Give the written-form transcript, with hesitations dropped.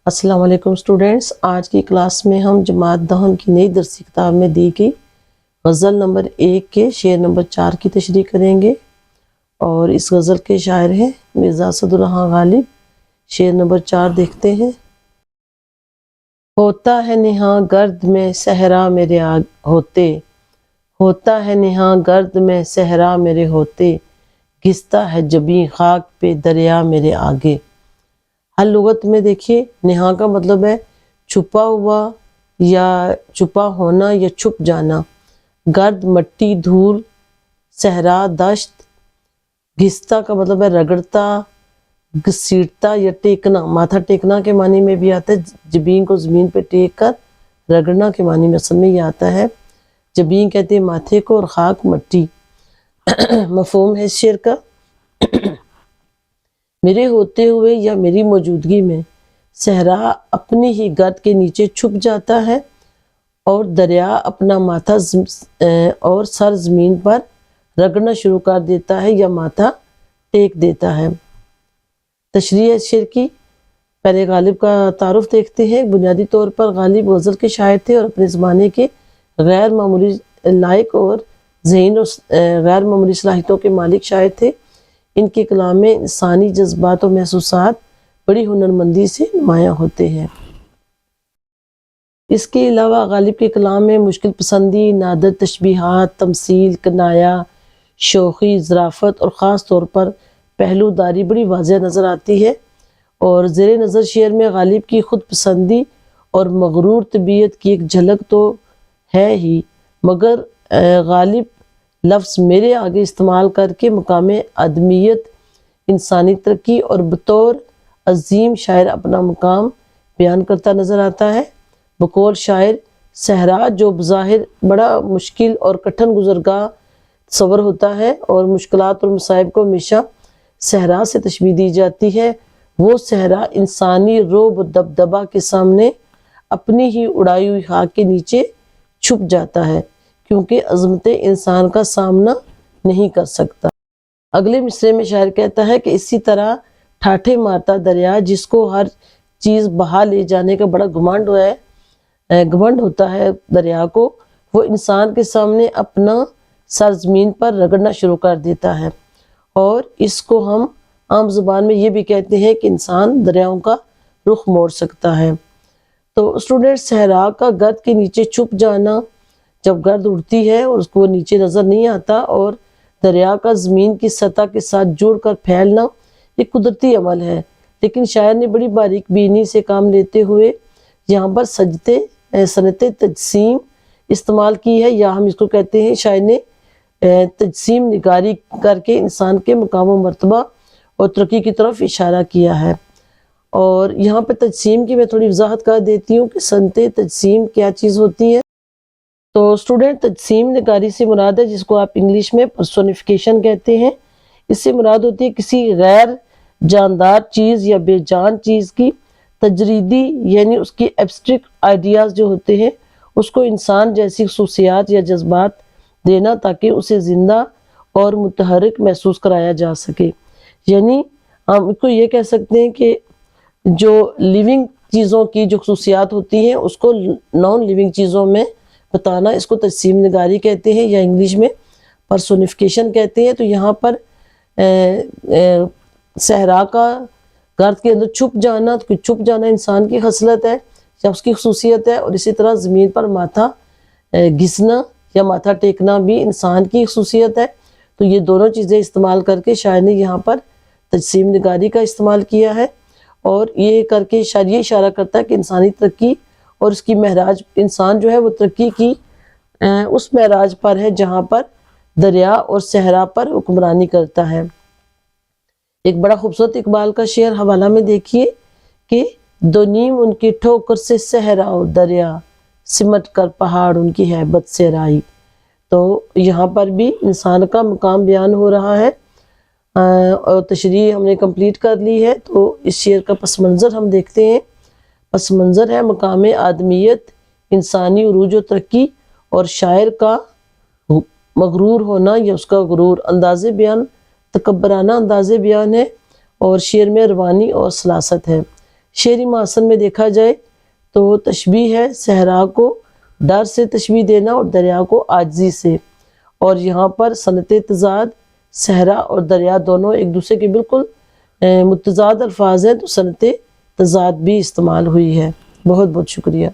السلام علیکم اسٹوڈینٹس، آج کی کلاس میں ہم جماعت دہم کی نئی درسی کتاب میں دی گئی غزل نمبر 1 کے شعر نمبر 4 کی تشریح کریں گے، اور اس غزل کے شاعر ہیں مرزا اسداللہ غالب۔ شعر نمبر 4 دیکھتے ہیں۔ ہوتا ہے نہاں گرد میں صحرا میرے ہوتے، ہوتا ہے نہاں گرد میں صحرا میرے ہوتے، گھستا ہے جبیں خاک پہ دریا میرے آگے۔ ہر لغت میں دیکھیے نہاں کا مطلب ہے چھپا ہوا یا چھپا ہونا یا چھپ جانا، گرد مٹی دھول، صحرا دشت، گھستا کا مطلب ہے رگڑتا گھسیٹتا یا ٹیکنا، ماتھا ٹیکنا کے معنی میں بھی آتا ہے، جبین کو زمین پہ ٹیک کر رگڑنا کے معنی میں اصل میں یہ آتا ہے۔ جبین کہتے ہیں ماتھے کو اور خاک مٹی۔ مفہوم ہے اس شعر کا، میرے ہوتے ہوئے یا میری موجودگی میں صحرا اپنی ہی گرد کے نیچے چھپ جاتا ہے، اور دریا اپنا ماتھا اور سر زمین پر رگڑنا شروع کر دیتا ہے یا ماتھا ٹیک دیتا ہے۔ تشریح اس شعر کی، پہلے غالب کا تعارف دیکھتے ہیں۔ بنیادی طور پر غالب غزل کے شاعر تھے اور اپنے زمانے کے غیر معمولی لائق اور ذہین اور غیر معمولی صلاحیتوں کے مالک شاعر تھے۔ ان کے کلام میں انسانی جذبات و محسوسات بڑی ہنرمندی سے نمایاں ہوتے ہیں۔ اس کے علاوہ غالب کے کلام میں مشکل پسندی، نادر تشبیہات، تمثیل، کنایا، شوخی، ظرافت اور خاص طور پر پہلو داری بڑی واضح نظر آتی ہے۔ اور زیر نظر شعر میں غالب کی خود پسندی اور مغرور طبیعت کی ایک جھلک تو ہے ہی، مگر غالب لفظ میرے آگے استعمال کر کے مقام آدمیت، انسانی ترقی اور بطور عظیم شاعر اپنا مقام بیان کرتا نظر آتا ہے۔ بقول شاعر، صحرا جو بظاہر بڑا مشکل اور کٹھن گزرگاہ تصور ہوتا ہے اور مشکلات اور مصائب کو ہمیشہ صحرا سے تشبیہ دی جاتی ہے، وہ صحرا انسانی رعب و دبدبہ کے سامنے اپنی ہی اڑائی ہوئی خاک کے نیچے چھپ جاتا ہے، کیونکہ عظمت انسان کا سامنا نہیں کر سکتا۔ اگلے مصرعے میں شاعر کہتا ہے کہ اسی طرح ٹھاٹھے مارتا دریا، جس کو ہر چیز بہا لے جانے کا بڑا گھمنڈ ہوتا ہے دریا کو، وہ انسان کے سامنے اپنا سر زمین پر رگڑنا شروع کر دیتا ہے۔ اور اس کو ہم عام زبان میں یہ بھی کہتے ہیں کہ انسان دریاؤں کا رخ موڑ سکتا ہے۔ تو اسٹوڈنٹ، صحرا کا گرد کے نیچے چھپ جانا، جب گرد اڑتی ہے اور اس کو نیچے نظر نہیں آتا اور دریا کا زمین کی سطح کے ساتھ جڑ کر پھیلنا، یہ قدرتی عمل ہے، لیکن شاعر نے بڑی باریک بینی سے کام لیتے ہوئے یہاں پر صنعت تجسیم استعمال کی ہے، یا ہم اس کو کہتے ہیں شاعر نے تجسیم نگاری کر کے انسان کے مقام و مرتبہ اور ترقی کی طرف اشارہ کیا ہے۔ اور یہاں پہ تجسیم کی میں تھوڑی وضاحت کر دیتی ہوں کہ صنعت تجسیم کیا چیز ہوتی ہے۔ تو اسٹوڈنٹ، تجسیم نگاری سے مراد ہے جس کو آپ انگلش میں پرسونیفیکیشن کہتے ہیں۔ اس سے مراد ہوتی ہے کسی غیر جاندار چیز یا بے جان چیز کی تجریدی، یعنی اس کی ایبسٹریکٹ آئیڈیاز جو ہوتے ہیں اس کو انسان جیسی خصوصیات یا جذبات دینا، تاکہ اسے زندہ اور متحرک محسوس کرایا جا سکے۔ یعنی ہم اس کو یہ کہہ سکتے ہیں کہ جو لیونگ چیزوں کی جو خصوصیات ہوتی ہیں اس کو نان لیونگ چیزوں میں بتانا، اس کو تجسیم نگاری کہتے ہیں یا انگلش میں پرسونیفیکیشن کہتے ہیں۔ تو یہاں پر صحرا کا گرد کے اندر چھپ جانا انسان کی خصلت ہے یا اس کی خصوصیت ہے، اور اسی طرح زمین پر ماتھا گھسنا یا ماتھا ٹیکنا بھی انسان کی خصوصیت ہے۔ تو یہ دونوں چیزیں استعمال کر کے شاعر نے یہاں پر تجسیم نگاری کا استعمال کیا ہے، اور یہ کر کے شاعر یہ اشارہ کرتا ہے کہ انسانی ترقی اور اس کی معراج، انسان جو ہے وہ ترقی کی اس معراج پر ہے جہاں پر دریا اور صحرا پر حکمرانی کرتا ہے۔ ایک بڑا خوبصورت اقبال کا شعر حوالہ میں دیکھیے کہ دو نیم ان کی ٹھوکر سے صحرا و دریا، سمٹ کر پہاڑ ان کی ہیبت سے رائی۔ تو یہاں پر بھی انسان کا مقام بیان ہو رہا ہے، اور تشریح ہم نے کمپلیٹ کر لی ہے۔ تو اس شعر کا پس منظر ہم دیکھتے ہیں۔ پس منظر ہے مقام آدمیت، انسانی عروج و ترقی، اور شاعر کا مغرور ہونا یا اس کا غرور۔ انداز بیان تکبرانہ انداز بیان ہے، اور شعر میں روانی اور سلاست ہے۔ شعری معاصر میں دیکھا جائے تو تشبیہ ہے صحرا کو ڈر سے تشبیہ دینا اور دریا کو عاجزی سے، اور یہاں پر صنعت تضاد، صحرا اور دریا دونوں ایک دوسرے کے بالکل متضاد الفاظ ہیں، تو صنعت تضاد بھی استعمال ہوئی ہے۔ بہت بہت شکریہ۔